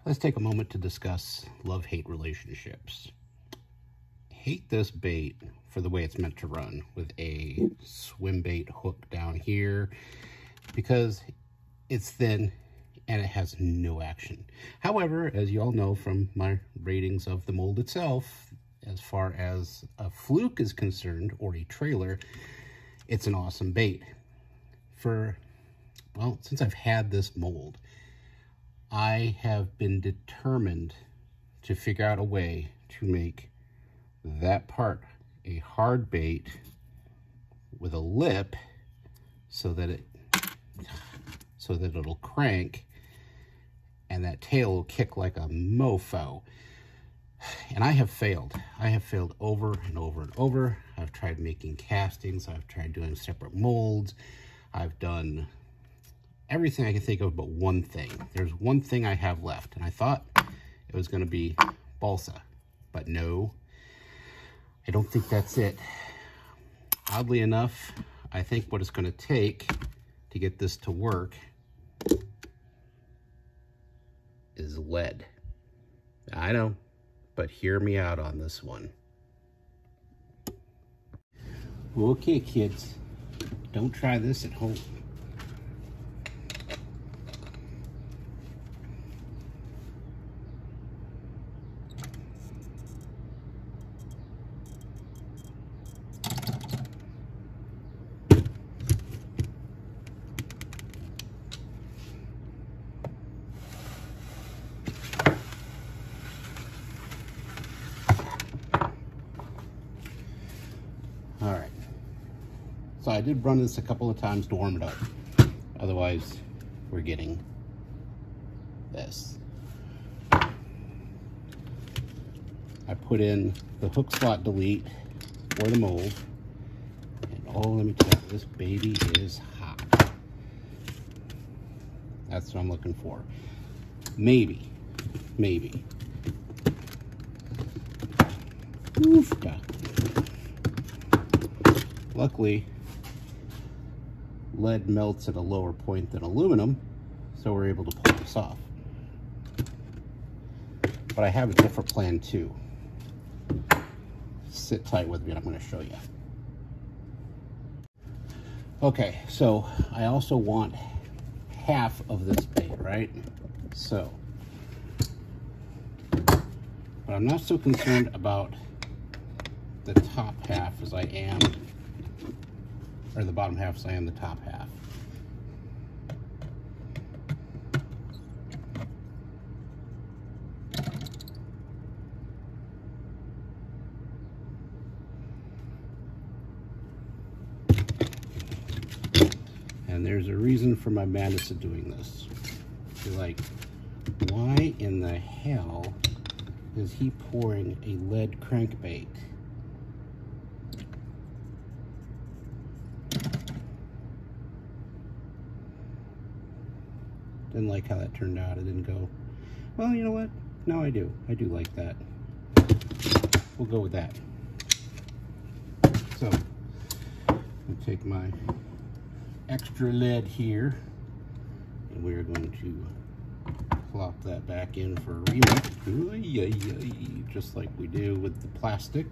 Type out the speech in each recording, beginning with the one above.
Let's take a moment to discuss love-hate relationships. Hate this bait for the way it's meant to run, with a swim bait hook down here, because it's thin and it has no action. However, as you all know from my ratings of the mold itself, as far as a fluke is concerned, or a trailer, it's an awesome bait. Well, since I've had this mold, I have been determined to figure out a way to make that part a hard bait with a lip so that it'll crank and that tail will kick like a mofo. And I have failed. I have failed over and over and over. I've tried making castings. I've tried doing separate molds. I've done everything I can think of but one thing. There's one thing I have left, and I thought it was going to be balsa, but no, I don't think that's it. Oddly enough, I think what it's going to take to get this to work is lead. I know, but hear me out on this one. Okay, kids, don't try this at home. All right, so I did run this a couple of times to warm it up. Otherwise, we're getting this. I put in the hook slot delete for the mold, and oh, let me tell you, this baby is hot. That's what I'm looking for. Maybe. Oofta. Luckily, lead melts at a lower point than aluminum, so we're able to pull this off. But I have a different plan too. Sit tight with me and I'm going to show you. Okay, so I also want half of this bait, right? So, but I'm not so concerned about the top half as I am, or the bottom half as I am the top half. And there's a reason for my madness of doing this. You're like, why in the hell is he pouring a lead crankbait? Didn't like how that turned out. It didn't go, well, you know what? No, I do. I do like that. We'll go with that. So, I'll take my extra lead here, and we're going to plop that back in for a remix, just like we do with the plastic.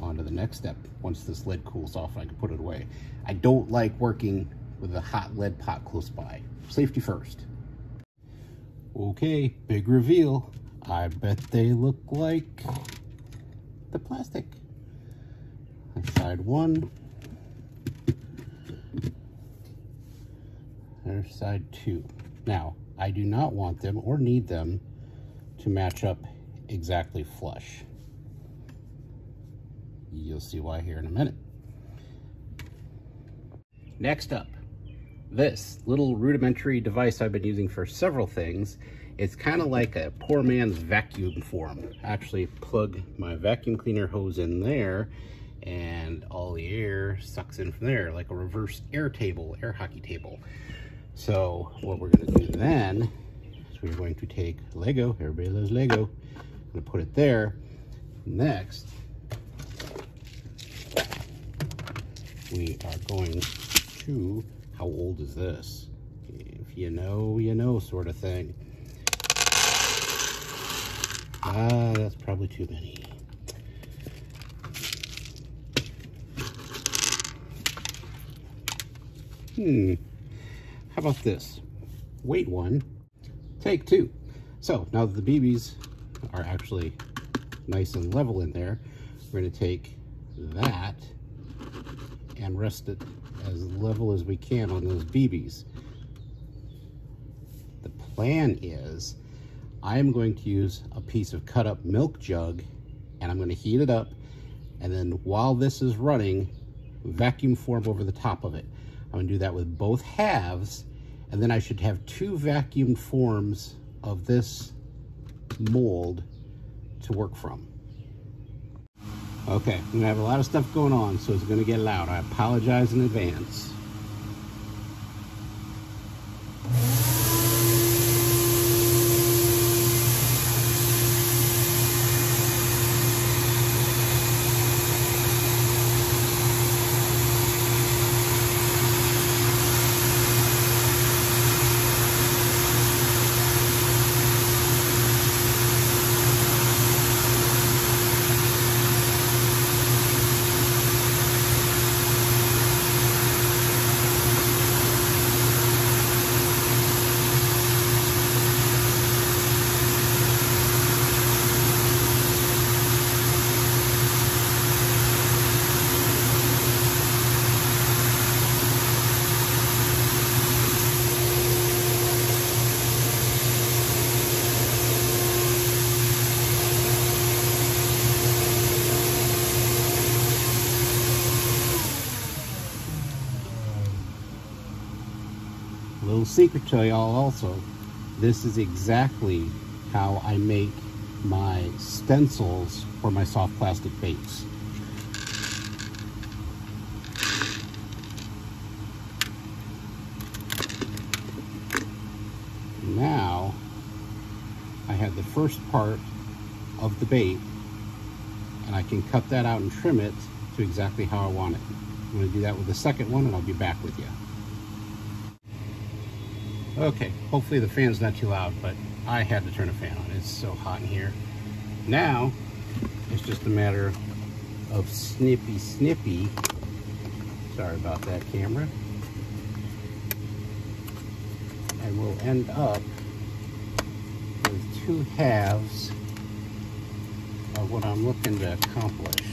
On to the next step. Once this lead cools off, I can put it away. I don't like working with a hot lead pot close by. Safety first. Okay, big reveal. I bet they look like the plastic. Side one. There's side two. Now, I do not want them or need them to match up exactly flush. You'll see why here in a minute. Next up, this little rudimentary device I've been using for several things. It's kind of like a poor man's vacuum form. I actually plug my vacuum cleaner hose in there, and all the air sucks in from there, like a reverse air hockey table. So what we're going to do then is we're going to take Lego. Everybody loves Lego. I'm going to put it there. Next, we are going to, how old is this? If you know, you know sort of thing. That's probably too many. How about this? Wait one, take two. So now that the BBs are actually nice and level in there, we're going to take that and rest it as level as we can on those BBs. The plan is I am going to use a piece of cut up milk jug, and I'm going to heat it up, and then while this is running, vacuum form over the top of it. I'm going to do that with both halves, and then I should have two vacuumed forms of this mold to work from. Okay, I'm going to have a lot of stuff going on, so it's going to get loud. I apologize in advance. Little secret to y'all also, this is exactly how I make my stencils for my soft plastic baits. Now I have the first part of the bait, and I can cut that out and trim it to exactly how I want it. I'm going to do that with the second one, and I'll be back with you. Okay, hopefully the fan's not too loud, but I had to turn a fan on. It's so hot in here. Now, it's just a matter of snippy. Sorry about that, camera. And we'll end up with two halves of what I'm looking to accomplish.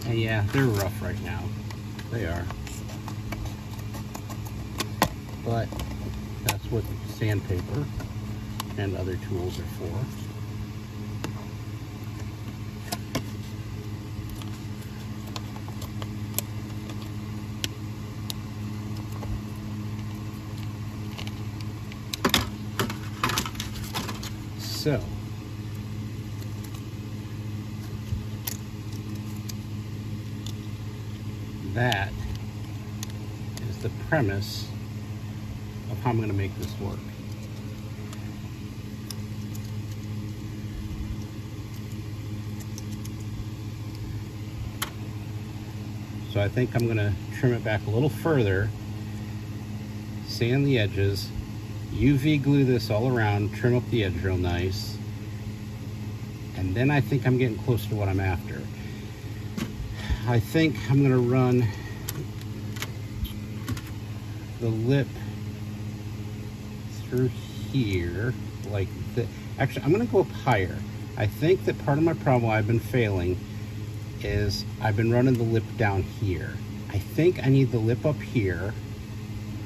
And yeah, they're rough right now. They are. But that's what sandpaper and other tools are for. So, that is the premise of how I'm going to make this work. So I think I'm going to trim it back a little further, sand the edges, UV glue this all around, trim up the edge real nice, and then I think I'm getting close to what I'm after. I think I'm going to run the lip through here like that. Actually, I'm going to go up higher. I think that part of my problem why I've been failing is I've been running the lip down here. I think I need the lip up here,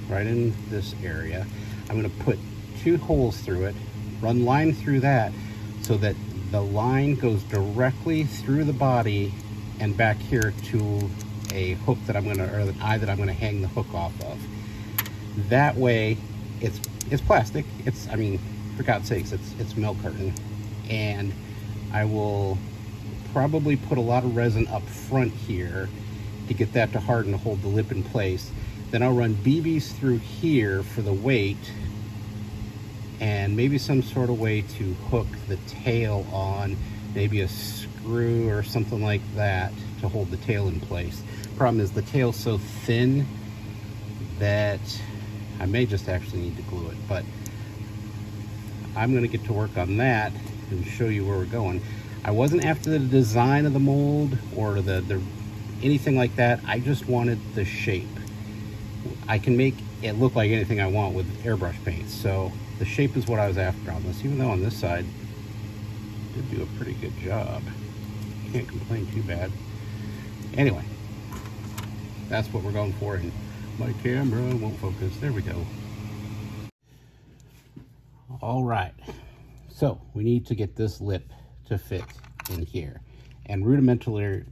right in this area. I'm going to put two holes through it, run line through that so that the line goes directly through the body and back here to a hook that I'm going to, or an eye that I'm going to hang the hook off of. That way, it's plastic. It's, I mean, for God's sakes, it's milk carton, and I will probably put a lot of resin up front here to get that to harden to hold the lip in place. Then I'll run BBs through here for the weight, and maybe some sort of way to hook the tail on, maybe a screw or something like that to hold the tail in place. Problem is the tail's so thin that I may just actually need to glue it, but I'm gonna get to work on that and show you where we're going. I wasn't after the design of the mold or the anything like that. I just wanted the shape. I can make it look like anything I want with airbrush paint, so the shape is what I was after on this, even though on this side did do a pretty good job. Can't complain too bad. Anyway, that's what we're going for, and my camera won't focus. There we go. All right, so we need to get this lip to fit in here. And rudimentally,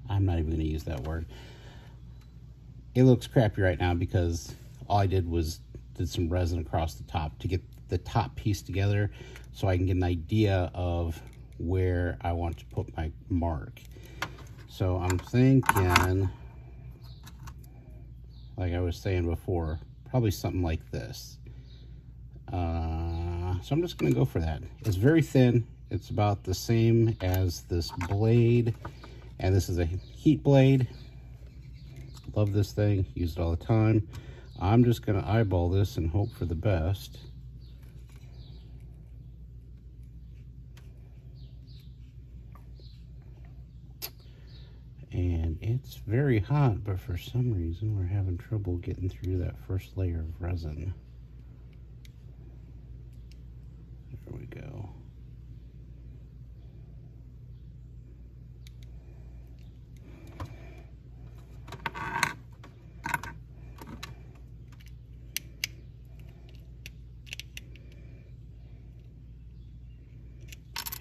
I'm not even gonna use that word. It looks crappy right now because all I did was did some resin across the top to get the top piece together so I can get an idea of where I want to put my mark. So I'm thinking, like I was saying before, probably something like this. So I'm just gonna go for that. It's very thin. It's about the same as this blade, and this is a heat blade. Love this thing, use it all the time. I'm just gonna eyeball this and hope for the best. And it's very hot, but for some reason we're having trouble getting through that first layer of resin. There we go.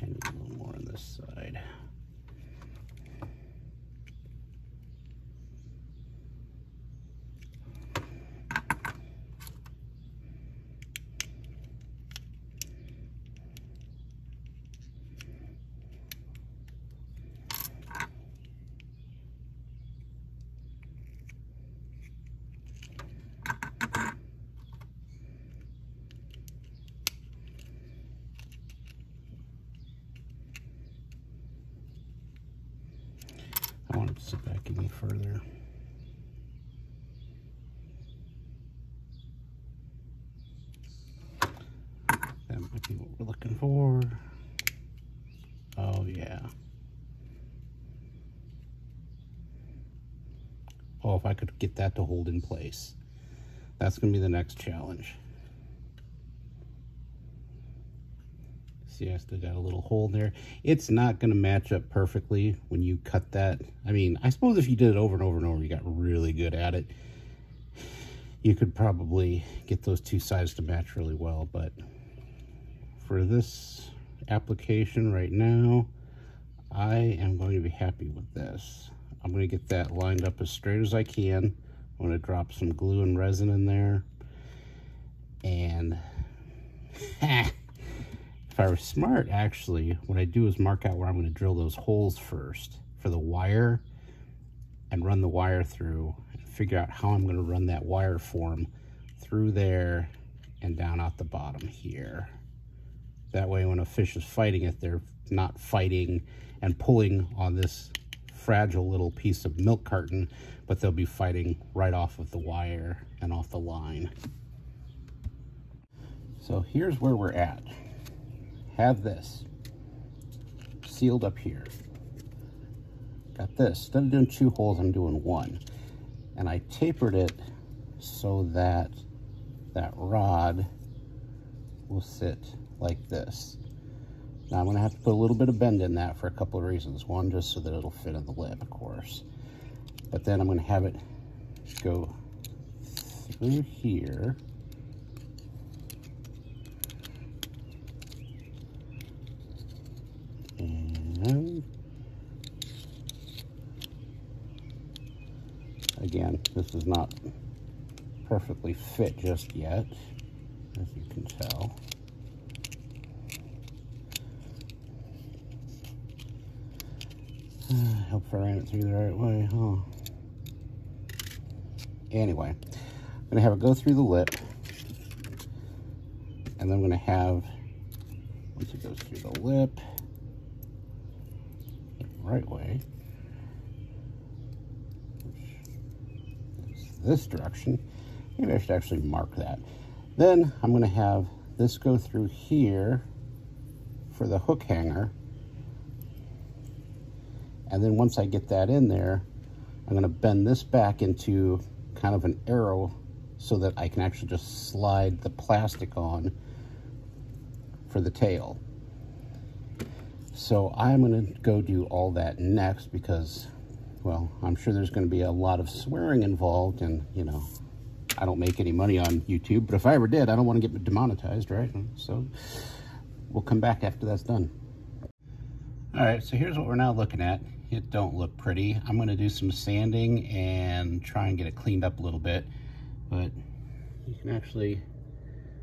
And a little more on this side. I want it to sit back any further. That might be what we're looking for. Oh yeah. Oh, if I could get that to hold in place. That's gonna be the next challenge. See, I still got a little hole there. It's not gonna match up perfectly when you cut that. I mean, I suppose if you did it over and over and over, you got really good at it, you could probably get those two sides to match really well. But for this application right now, I am going to be happy with this. I'm going to get that lined up as straight as I can. I'm going to drop some glue and resin in there. And if I were smart, actually, what I do is mark out where I'm going to drill those holes first for the wire and run the wire through and figure out how I'm going to run that wire form through there and down out the bottom here. That way when a fish is fighting it, they're not fighting and pulling on this fragile little piece of milk carton, but they'll be fighting right off of the wire and off the line. So here's where we're at. Have this sealed up here. Got this. Instead of doing 2 holes, I'm doing 1. And I tapered it so that that rod will sit like this. Now I'm going to have to put a little bit of bend in that for a couple of reasons. One, just so that it'll fit in the lip, of course. But then I'm going to have it go through here. And again, this is not perfectly fit just yet, as you can tell. I hope I ran it through the right way, huh? Anyway, I'm gonna have it go through the lip, and then I'm gonna have, once it goes through the lip, the right way, which is this direction. Maybe I should actually mark that. Then I'm gonna have this go through here for the hook hanger. And then once I get that in there, I'm gonna bend this back into kind of an arrow so that I can actually just slide the plastic on for the tail. So I'm gonna go do all that next because, well, I'm sure there's gonna be a lot of swearing involved, and you know, I don't make any money on YouTube, but if I ever did, I don't want to get demonetized, right? So we'll come back after that's done. All right, so here's what we're now looking at. It don't look pretty. I'm gonna do some sanding and try and get it cleaned up a little bit, but you can actually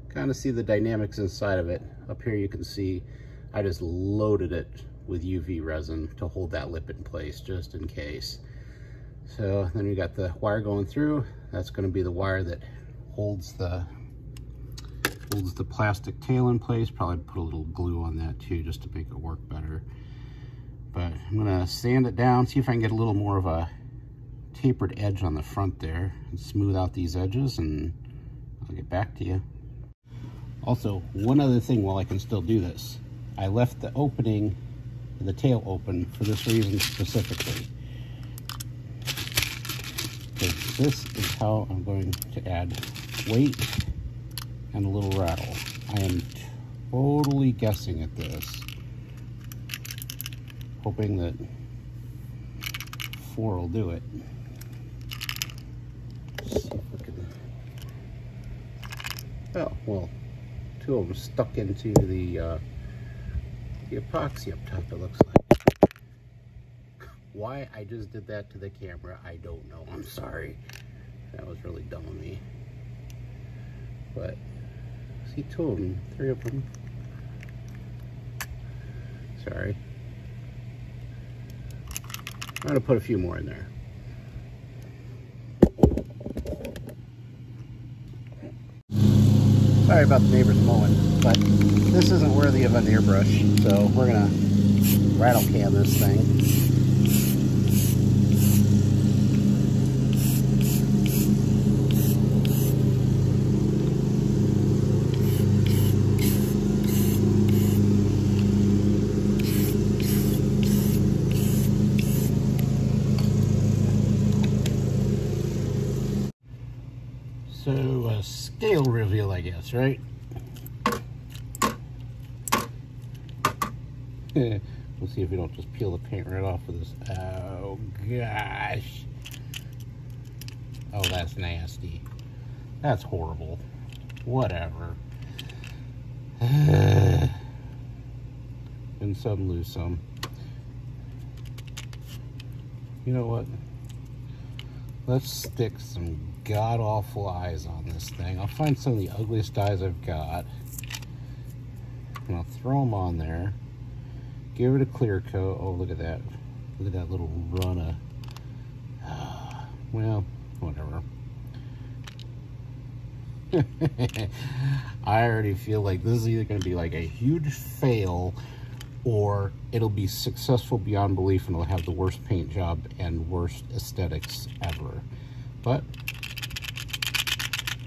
kind of see the dynamics inside of it. Up here you can see I just loaded it with UV resin to hold that lip in place just in case. So then we got the wire going through. That's going to be the wire that holds the plastic tail in place. Probably put a little glue on that too, just to make it work better. But I'm going to sand it down, see if I can get a little more of a tapered edge on the front there, and smooth out these edges, and I'll get back to you. Also, one other thing while I can still do this, I left the opening, the tail open for this reason specifically. This is how I'm going to add weight and a little rattle. I am totally guessing at this, hoping that 4 will do it. Let's see if we can... Oh, well, 2 of them stuck into the epoxy up top, it looks like. Why I just did that to the camera, I don't know. I'm sorry. That was really dumb of me. But, see, 2 of them, 3 of them. Sorry. I'm going to put a few more in there. Sorry about the neighbor's mowing, but this isn't worthy of an airbrush, so we're going to rattle can this thing. So, a scale reveal, I guess, right? We'll see if we don't just peel the paint right off of this. Oh, gosh. Oh, that's nasty. That's horrible. Whatever. Win some, lose some. You know what? Let's stick some god-awful eyes on this thing. I'll find some of the ugliest eyes I've got. I'm gonna throw them on there. Give it a clear coat. Oh, look at that. Look at that little run of... well, whatever. I already feel like this is either going to be like a huge fail, or it'll be successful beyond belief and it'll have the worst paint job and worst aesthetics ever. But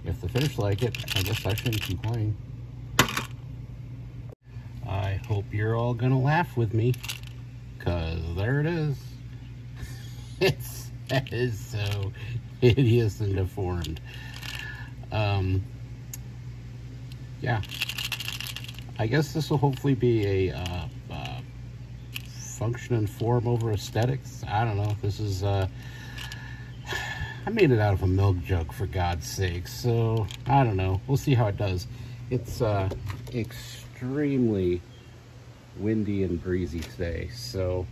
if the fish like it, I guess I shouldn't complain. I hope you're all gonna laugh with me, cause there it is. That is so hideous and deformed. Yeah, I guess this will hopefully be a function and form over aesthetics. I don't know. This is I made it out of a milk jug, for God's sake, so I don't know. We'll see how it does. It's extremely windy and breezy today, so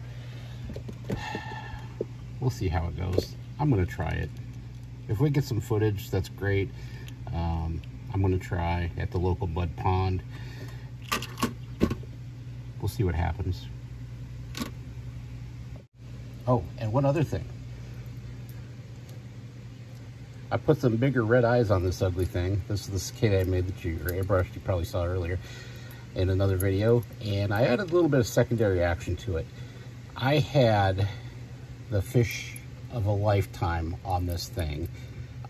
we'll see how it goes. I'm gonna try it. If we get some footage, that's great. I'm gonna try at the local mud pond. We'll see what happens. Oh, and one other thing. I put some bigger red eyes on this ugly thing. This is the cicada I made that you, or airbrushed, you probably saw earlier in another video. And I added a little bit of secondary action to it. I had the fish of a lifetime on this thing.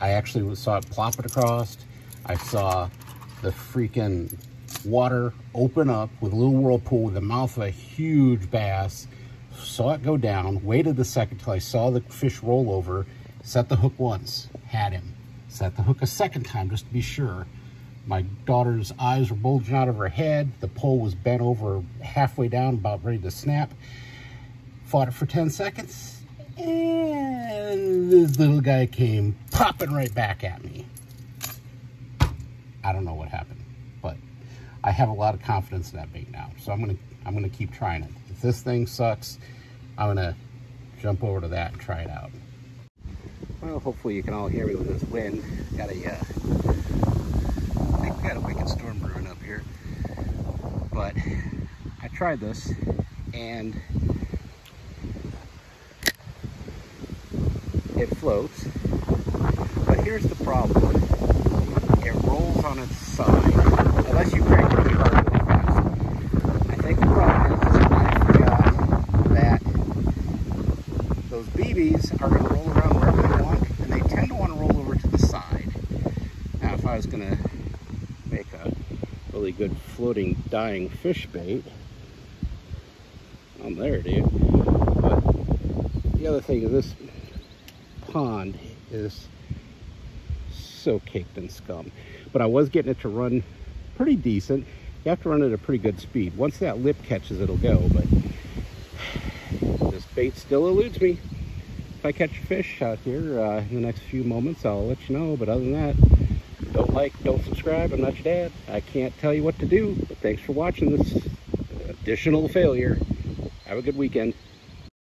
I actually saw it plop it across. I saw the freaking water open up with a little whirlpool with the mouth of a huge bass. Saw it go down, waited a second till I saw the fish roll over, set the hook once, had him. Set the hook a second time just to be sure. My daughter's eyes were bulging out of her head. The pole was bent over halfway down, about ready to snap. Fought it for 10 seconds, and this little guy came popping right back at me. I don't know what happened, but I have a lot of confidence in that bait now, so I'm gonna keep trying it. If this thing sucks, I'm gonna jump over to that and try it out. Well, hopefully you can all hear me with this wind. I think we got a wicked storm brewing up here. But I tried this, and it floats. But here's the problem. It rolls on its side, unless you crank it really hard really fast. I think the problem is I forgot that those BBs are going to roll around wherever they want, and they tend to want to roll over to the side. Now, if I was going to make a really good floating dying fish bait, I'm there, dude. But the other thing is this pond is so caked in scum. But I was getting it to run pretty decent. You have to run at a pretty good speed. Once that lip catches, it'll go. But this bait still eludes me. If I catch a fish out here in the next few moments, I'll let you know. But other than that, don't like, don't subscribe. I'm not your dad. I can't tell you what to do. But thanks for watching this additional failure. Have a good weekend.